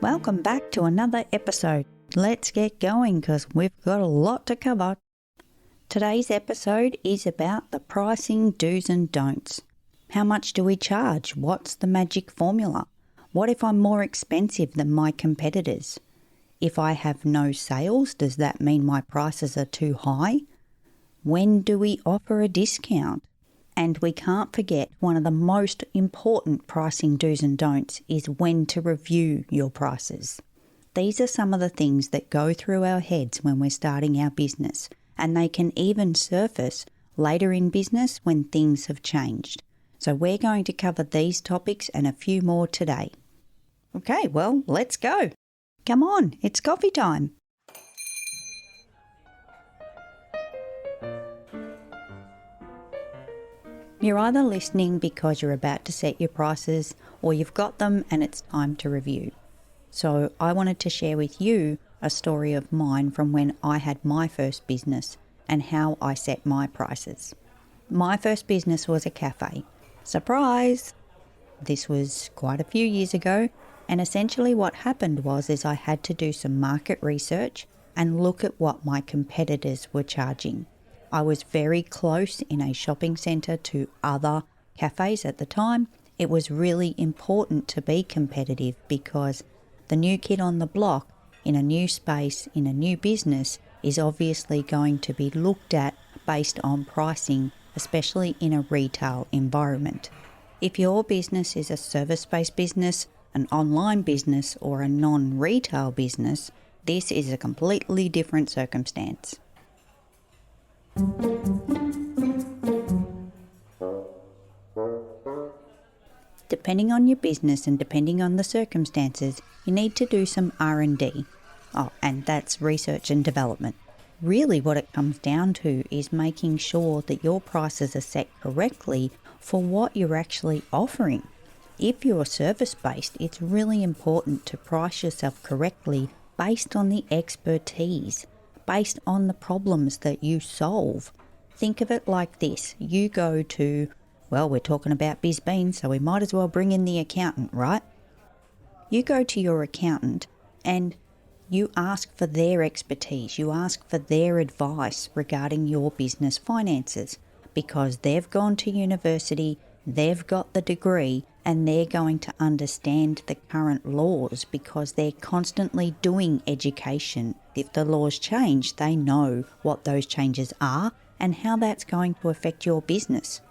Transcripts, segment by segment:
Welcome back to another episode. Let's get going because we've got a lot to cover. Today's episode is about the pricing do's and don'ts. How much do we charge? What's the magic formula? What if I'm more expensive than my competitors? If I have no sales, does that mean my prices are too high? When do we offer a discount? And we can't forget one of the most important pricing do's and don'ts is when to review your prices. These are some of the things that go through our heads when we're starting our business, and they can even surface later in business when things have changed. So we're going to cover these topics and a few more today. Okay, well, let's go. Come on, it's coffee time. You're either listening because you're about to set your prices or you've got them and it's time to review. So I wanted to share with you a story of mine from when I had my first business and how I set my prices. My first business was a cafe. Surprise! This was quite a few years ago, and essentially what happened was I had to do some market research and look at what my competitors were charging. I was very close in a shopping centre to other cafes at the time. It was really important to be competitive because the new kid on the block in a new space, in a new business, is obviously going to be looked at based on pricing, especially in a retail environment. If your business is a service-based business, an online business, or a non-retail business, this is a completely different circumstance. Depending on your business and depending on the circumstances, you need to do some R&D. And that's research and development. Really what it comes down to is making sure that your prices are set correctly for what you're actually offering. If you're service-based, it's really important to price yourself correctly based on the expertise, based on the problems that you solve. Think of it like this. You go to, well, we're talking about BizBean, so we might as well bring in the accountant, right? You go to your accountant and you ask for their expertise. You ask for their advice regarding your business finances because they've gone to university, they've got the degree, and they're going to understand the current laws because they're constantly doing education. If the laws change, they know what those changes are and how that's going to affect your business.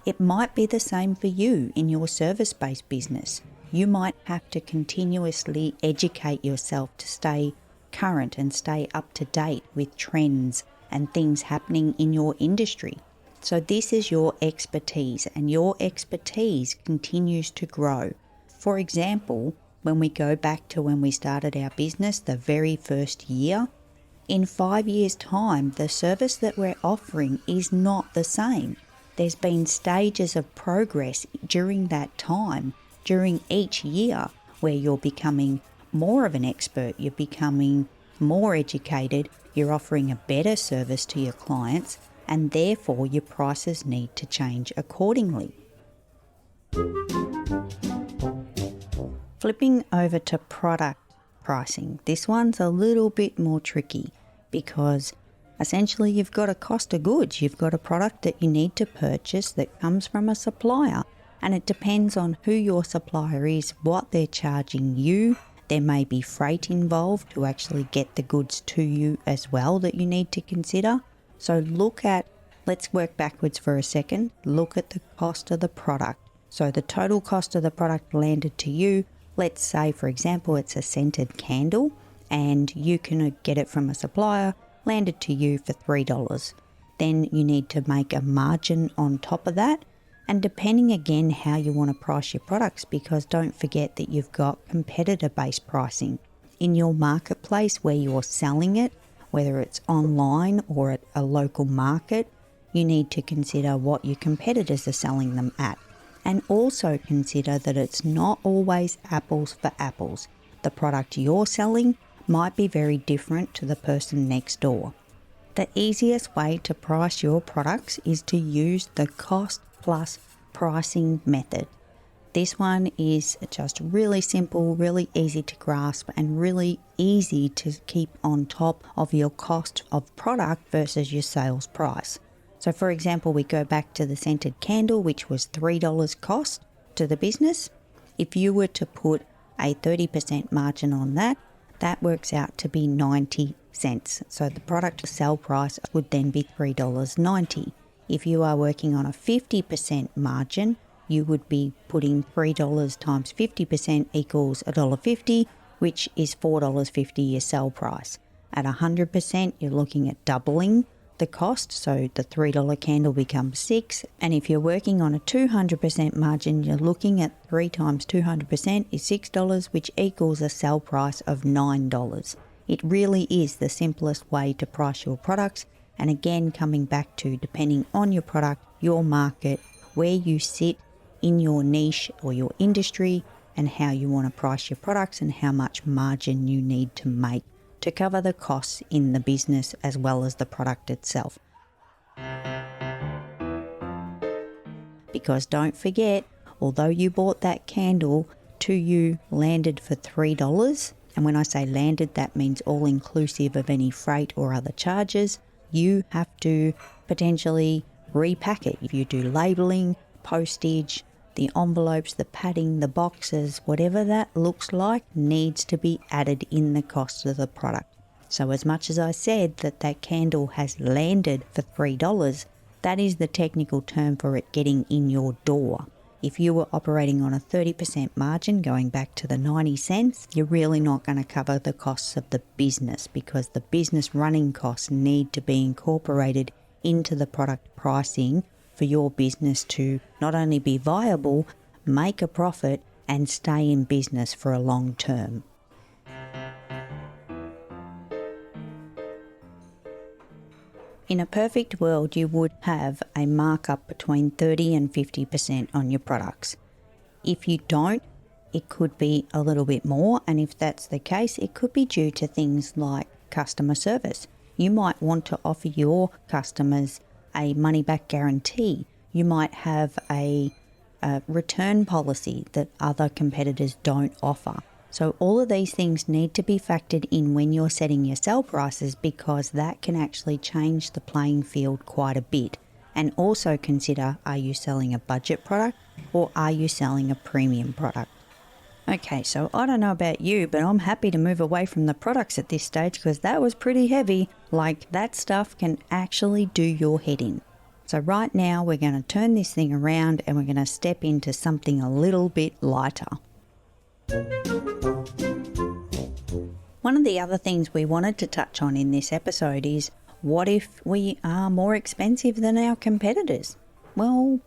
It might be the same for you in your service-based business. You might have to continuously educate yourself to stay current and stay up to date with trends and things happening in your industry. So this is your expertise, and your expertise continues to grow. For example, when we go back to when we started our business, the very first year, in 5 years' time, the service that we're offering is not the same. There's been stages of progress during that time, during each year, where you're becoming more of an expert, you're becoming more educated, you're offering a better service to your clients, and therefore your prices need to change accordingly. Flipping over to product pricing, this one's a little bit more tricky because essentially you've got a cost of goods, you've got a product that you need to purchase that comes from a supplier, and it depends on who your supplier is, what they're charging you. There may be freight involved to actually get the goods to you as well that you need to consider. So let's work backwards for a second. Look at the cost of the product. So the total cost of the product landed to you, let's say, for example, it's a scented candle and you can get it from a supplier, landed to you for $3. Then you need to make a margin on top of that. And depending again how you want to price your products, because don't forget that you've got competitor-based pricing. In your marketplace where you're selling it, whether it's online or at a local market, you need to consider what your competitors are selling them at. And also consider that it's not always apples for apples. The product you're selling might be very different to the person next door. The easiest way to price your products is to use the cost plus pricing method. This one is just really simple, really easy to grasp, and really easy to keep on top of your cost of product versus your sales price. So for example, we go back to the scented candle, which was $3 cost to the business. If you were to put a 30% margin on that, that works out to be 90 cents. So the product sell price would then be $3.90. If you are working on a 50% margin, you would be putting $3 times 50% equals $1.50, which is $4.50 your sell price. At 100%, you're looking at doubling the cost, so the $3 candle becomes $6. And if you're working on a 200% margin, you're looking at 3 times 200% is $6, which equals a sell price of $9. It really is the simplest way to price your products. And again, coming back to depending on your product, your market, where you sit in your niche or your industry, and how you want to price your products and how much margin you need to make to cover the costs in the business as well as the product itself. Because don't forget, although you bought that candle to you landed for $3, and when I say landed, that means all inclusive of any freight or other charges, you have to potentially repack it. If you do labeling, postage, the envelopes, the padding, the boxes, whatever that looks like needs to be added in the cost of the product. So as much as I said that candle has landed for $3, that is the technical term for it getting in your door. If you were operating on a 30% margin, going back to the 90 cents, you're really not going to cover the costs of the business, because the business running costs need to be incorporated into the product pricing for your business to not only be viable, make a profit, and stay in business for a long term. In a perfect world, you would have a markup between 30 and 50% on your products. If you don't, it could be a little bit more, and if that's the case, it could be due to things like customer service. You might want to offer your customers a money-back guarantee. You might have a return policy that other competitors don't offer. So all of these things need to be factored in when you're setting your sell prices, because that can actually change the playing field quite a bit. And also consider, are you selling a budget product or are you selling a premium product? Okay, so I don't know about you, but I'm happy to move away from the products at this stage, because that was pretty heavy. Like, that stuff can actually do your head in. So right now we're going to turn this thing around and we're going to step into something a little bit lighter. One of the other things we wanted to touch on in this episode is, what if we are more expensive than our competitors? Well,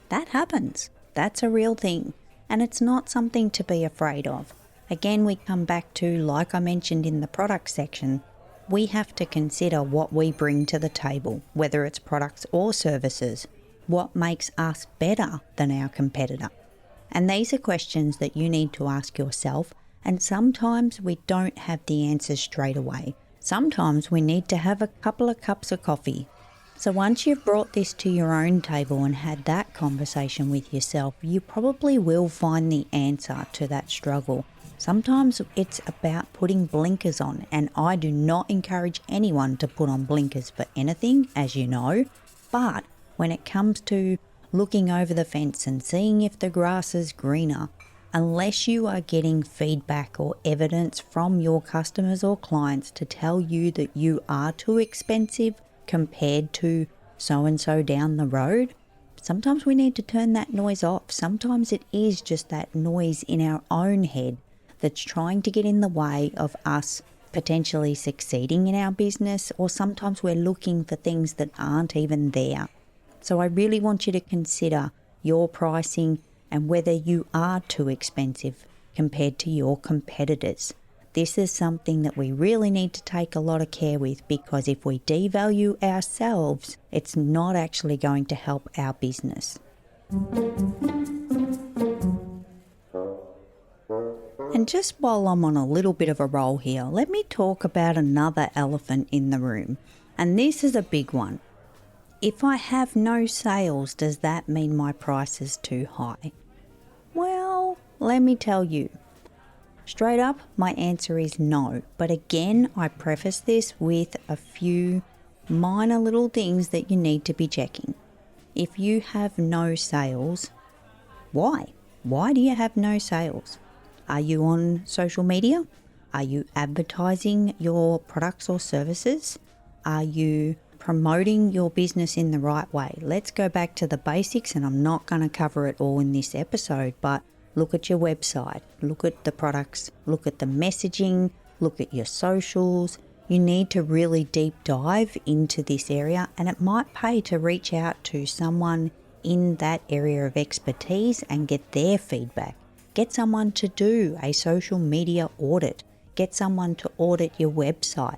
that happens. That's a real thing. And it's not something to be afraid of. Again, we come back to, like I mentioned in the product section, we have to consider what we bring to the table, whether it's products or services. What makes us better than our competitor? And these are questions that you need to ask yourself, and sometimes we don't have the answers straight away. Sometimes we need to have a couple of cups of coffee. So once you've brought this to your own table and had that conversation with yourself, you probably will find the answer to that struggle. Sometimes it's about putting blinkers on, and I do not encourage anyone to put on blinkers for anything, as you know, but when it comes to looking over the fence and seeing if the grass is greener, unless you are getting feedback or evidence from your customers or clients to tell you that you are too expensive compared to so-and-so down the road, sometimes we need to turn that noise off. Sometimes it is just that noise in our own head that's trying to get in the way of us potentially succeeding in our business, or sometimes we're looking for things that aren't even there. So I really want you to consider your pricing and whether you are too expensive compared to your competitors. This is something that we really need to take a lot of care with, because if we devalue ourselves, it's not actually going to help our business. And just while I'm on a little bit of a roll here, let me talk about another elephant in the room. And this is a big one. If I have no sales, does that mean my price is too high? Well, Let me tell you. Straight up, my answer is no. But again, I preface this with a few minor little things that you need to be checking. If you have no sales, why? Why do you have no sales? Are you on social media? Are you advertising your products or services? Are you promoting your business in the right way? Let's go back to the basics, and I'm not going to cover it all in this episode, but look at your website, look at the products, look at the messaging, look at your socials. You need to really deep dive into this area, and it might pay to reach out to someone in that area of expertise and get their feedback. Get someone to do a social media audit. Get someone to audit your website.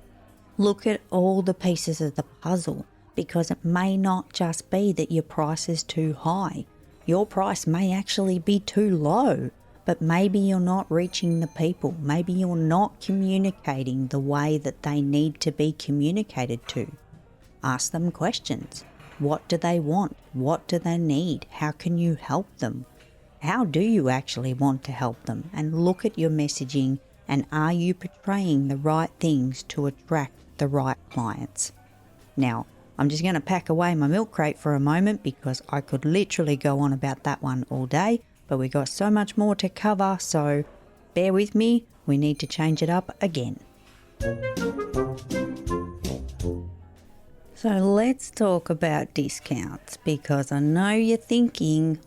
Look at all the pieces of the puzzle, because it may not just be that your price is too high. Your price may actually be too low, but maybe you're not reaching the people. Maybe you're not communicating the way that they need to be communicated to. Ask them questions. What do they want? What do they need? How can you help them? How do you actually want to help them? And look at your messaging, and are you portraying the right things to attract the right clients? Now, I'm just going to pack away my milk crate for a moment, because I could literally go on about that one all day, but we got so much more to cover, so bear with me, we need to change it up again. So let's talk about discounts, because I know you're thinking,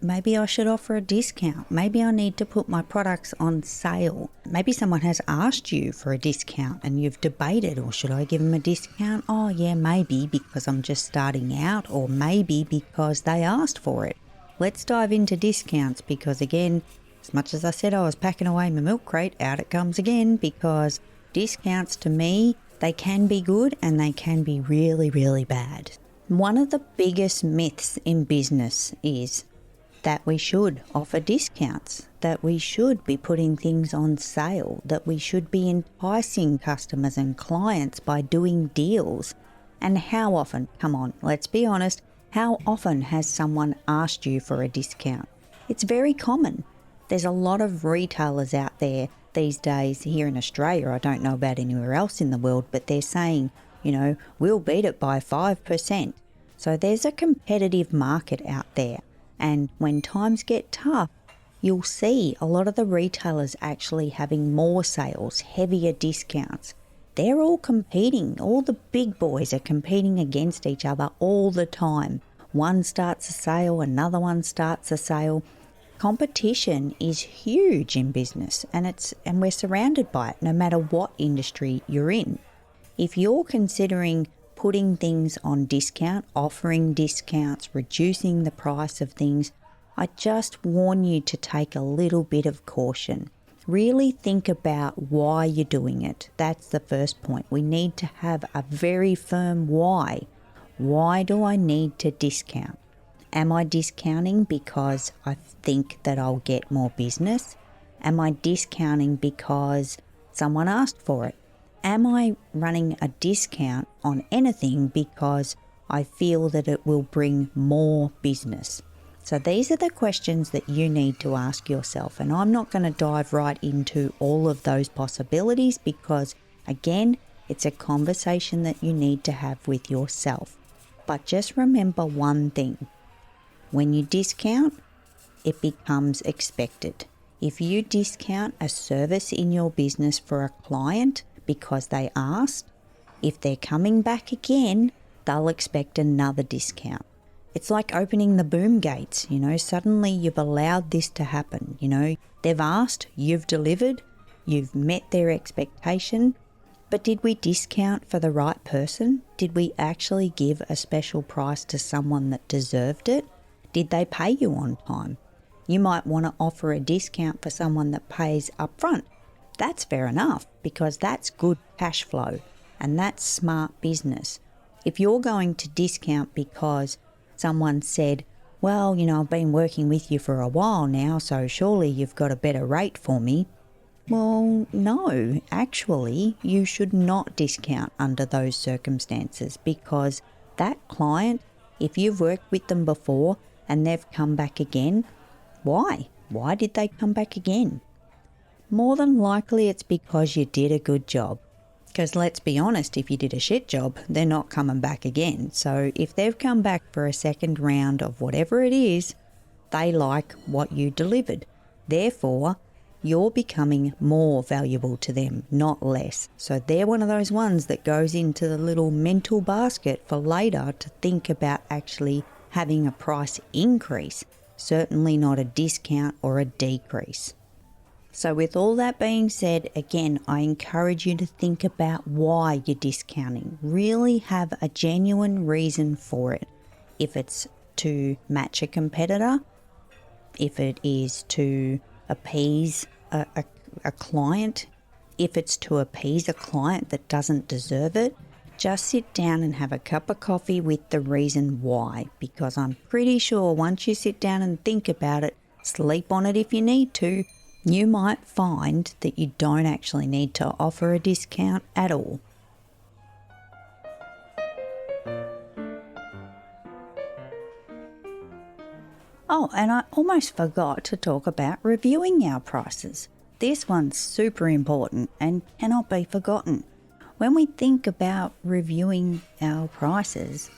maybe I should offer a discount. Maybe I need to put my products on sale. Maybe someone has asked you for a discount and you've debated, or should I give them a discount? Oh yeah, maybe because I'm just starting out, or maybe because they asked for it. Let's dive into discounts, because again, as much as I said I was packing away my milk crate, out it comes again, because discounts to me, they can be good and they can be really, really bad. One of the biggest myths in business is that we should offer discounts, that we should be putting things on sale, that we should be enticing customers and clients by doing deals. And how often, come on, let's be honest, how often has someone asked you for a discount? It's very common. There's a lot of retailers out there these days here in Australia, I don't know about anywhere else in the world, but they're saying, we'll beat it by 5%. So there's a competitive market out there. And when times get tough, you'll see a lot of the retailers actually having more sales, heavier discounts. They're all competing. All the big boys are competing against each other all the time. One starts a sale, another one starts a sale. Competition is huge in business, and we're surrounded by it no matter what industry you're in. If you're considering putting things on discount, offering discounts, reducing the price of things, I just warn you to take a little bit of caution. Really think about why you're doing it. That's the first point. We need to have a very firm why. Why do I need to discount? Am I discounting because I think that I'll get more business? Am I discounting because someone asked for it? Am I running a discount on anything because I feel that it will bring more business? So these are the questions that you need to ask yourself. And I'm not going to dive right into all of those possibilities, because, again, it's a conversation that you need to have with yourself. But just remember one thing. When you discount, it becomes expected. If you discount a service in your business for a client because they asked, if they're coming back again, they'll expect another discount. It's like opening the boom gates, suddenly you've allowed this to happen. They've asked, you've delivered, you've met their expectation. But did we discount for the right person? Did we actually give a special price to someone that deserved it? Did they pay you on time? You might want to offer a discount for someone that pays up front. That's fair enough, because that's good cash flow and that's smart business. If you're going to discount because someone said, well, I've been working with you for a while now, so surely you've got a better rate for me. Well, no, actually, you should not discount under those circumstances, because that client, if you've worked with them before and they've come back again, why? Why did they come back again? More than likely it's because you did a good job. Because let's be honest, if you did a shit job, they're not coming back again. So if they've come back for a second round of whatever it is, they like what you delivered. Therefore, you're becoming more valuable to them, not less. So they're one of those ones that goes into the little mental basket for later to think about actually having a price increase, certainly not a discount or a decrease. So with all that being said, again, I encourage you to think about why you're discounting. Really have a genuine reason for it. If it's to match a competitor, if it is to appease a client, if it's to appease a client that doesn't deserve it, just sit down and have a cup of coffee with the reason why, because I'm pretty sure once you sit down and think about it, sleep on it if you need to, you might find that you don't actually need to offer a discount at all. Oh, and I almost forgot to talk about reviewing our prices. This one's super important and cannot be forgotten. When we think about reviewing our prices,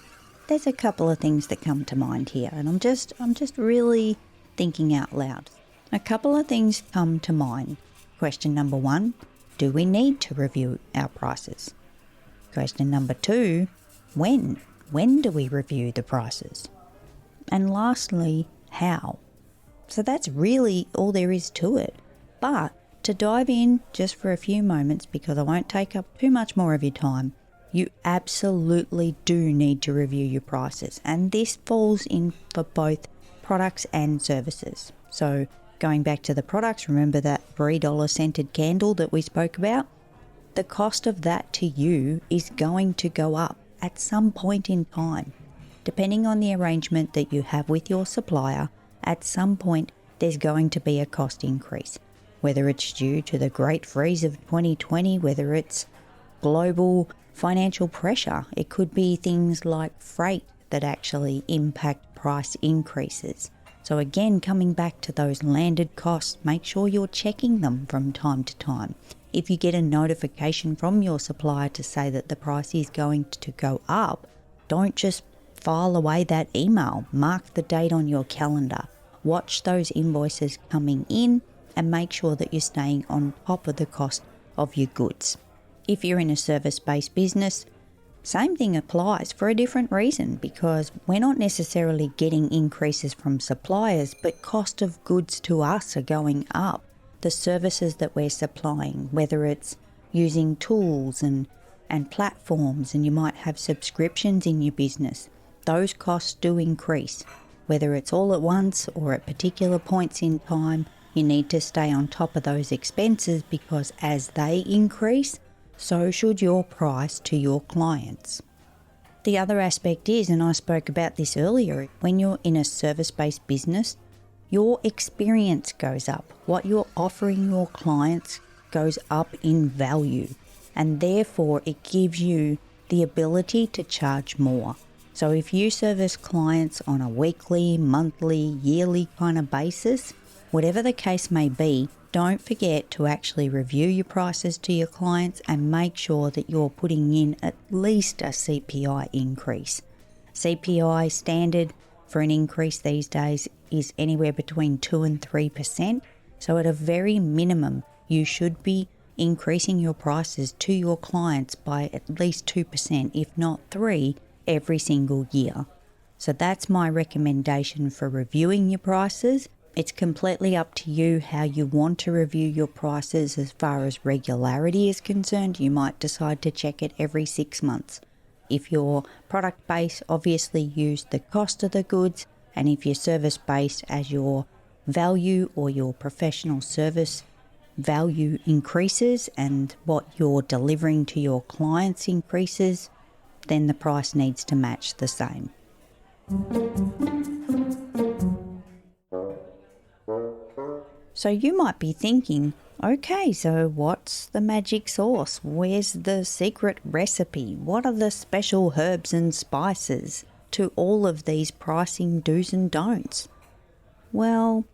there's a couple of things that come to mind here, and I'm just really thinking out loud. A couple of things come to mind. Question number 1, do we need to review our prices? Question number 2, when? When do we review the prices? And lastly, how? So that's really all there is to it. But to dive in just for a few moments, because I won't take up too much more of your time, you absolutely do need to review your prices. And this falls in for both products and services. So going back to the products, remember that $3 scented candle that we spoke about? The cost of that to you is going to go up at some point in time. Depending on the arrangement that you have with your supplier, at some point there's going to be a cost increase. Whether it's due to the great freeze of 2020, whether it's global financial pressure, it could be things like freight that actually impact price increases. So again, coming back to those landed costs, make sure you're checking them from time to time. If you get a notification from your supplier to say that the price is going to go up, don't just file away that email. Mark the date on your calendar. Watch those invoices coming in and make sure that you're staying on top of the cost of your goods. If you're in a service-based business, same thing applies for a different reason, because we're not necessarily getting increases from suppliers, but cost of goods to us are going up. The services that we're supplying, whether it's using tools and platforms, and you might have subscriptions in your business, those costs do increase. Whether it's all at once or at particular points in time, you need to stay on top of those expenses, because as they increase, so should your price to your clients. The other aspect is, and I spoke about this earlier, when you're in a service-based business, your experience goes up. What you're offering your clients goes up in value, and therefore it gives you the ability to charge more. So if you service clients on a weekly, monthly, yearly kind of basis, whatever the case may be, don't forget to actually review your prices to your clients and make sure that you're putting in at least a CPI increase. CPI standard for an increase these days is anywhere between 2 and 3%. So at a very minimum, you should be increasing your prices to your clients by at least 2%, if not 3%, every single year. So that's my recommendation for reviewing your prices. It's completely up to you how you want to review your prices. As far as regularity is concerned, you might decide to check it every 6 months. If you're product-based, obviously use the cost of the goods, and if you're service-based, as your value or your professional service value increases and what you're delivering to your clients increases, then the price needs to match the same. So you might be thinking, okay, so what's the magic sauce? Where's the secret recipe? What are the special herbs and spices to all of these pricing do's and don'ts? Well,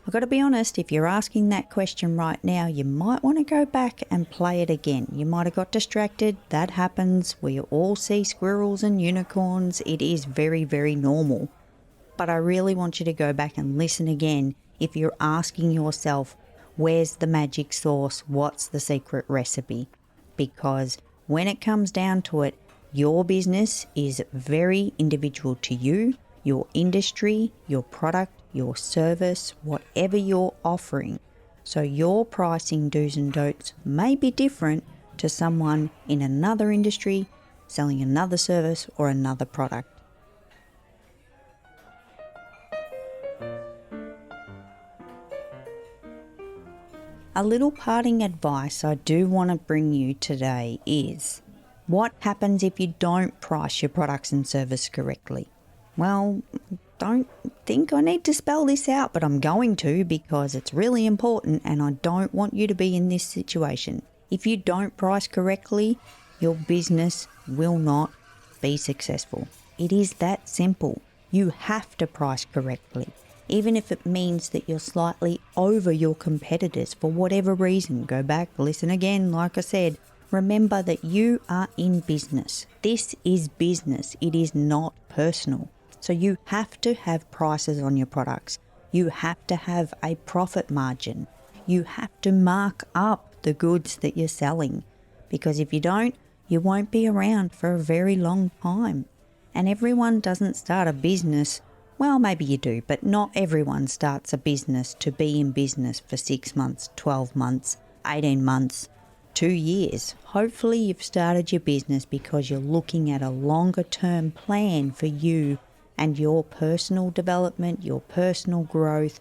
I've got to be honest, if you're asking that question right now, you might want to go back and play it again. You might have got distracted. That happens. We all see squirrels and unicorns. It is very, very normal. But I really want you to go back and listen again if you're asking yourself, where's the magic sauce? What's the secret recipe? Because when it comes down to it, your business is very individual to you, your industry, your product, your service, whatever you're offering. So your pricing do's and don'ts may be different to someone in another industry selling another service or another product. A little parting advice I do want to bring you today is, what happens if you don't price your products and service correctly? Well, don't think I need to spell this out, but I'm going to because it's really important and I don't want you to be in this situation. If you don't price correctly, your business will not be successful. It is that simple. You have to price correctly, even if it means that you're slightly over your competitors for whatever reason. Go back, listen again, like I said. Remember that you are in business. This is business. It is not personal. So you have to have prices on your products. You have to have a profit margin. You have to mark up the goods that you're selling. Because if you don't, you won't be around for a very long time. And everyone doesn't start a business. Well, maybe you do, but not everyone starts a business to be in business for 6 months, 12 months, 18 months, 2 years. Hopefully you've started your business because you're looking at a longer term plan for you and your personal development, your personal growth,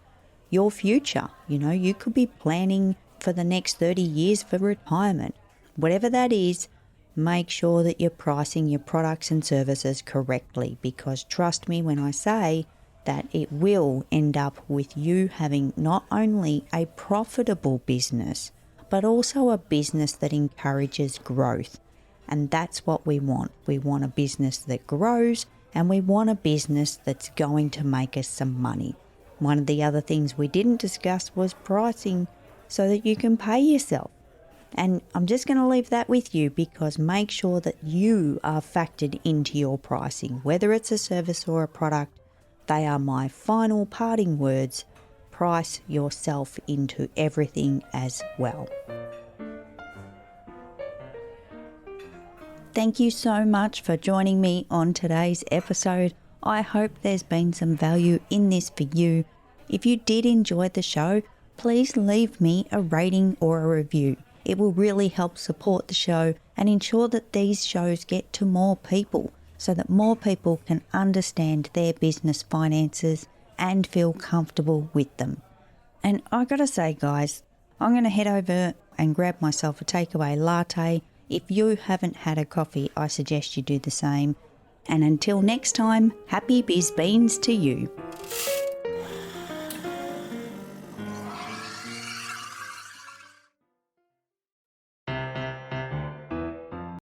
your future. You know, you could be planning for the next 30 years for retirement. Whatever that is, make sure that you're pricing your products and services correctly, because trust me when I say that it will end up with you having not only a profitable business, but also a business that encourages growth. And that's what we want. We want a business that grows, and we want a business that's going to make us some money. One of the other things we didn't discuss was pricing so that you can pay yourself. And I'm just going to leave that with you, because make sure that you are factored into your pricing. Whether it's a service or a product, they are my final parting words. Price yourself into everything as well. Thank you so much for joining me on today's episode. I hope there's been some value in this for you. If you did enjoy the show, please leave me a rating or a review. It will really help support the show and ensure that these shows get to more people, so that more people can understand their business finances and feel comfortable with them. And I gotta say, guys, I'm going to head over and grab myself a takeaway latte. If you haven't had a coffee, I suggest you do the same. And until next time, happy biz beans to you.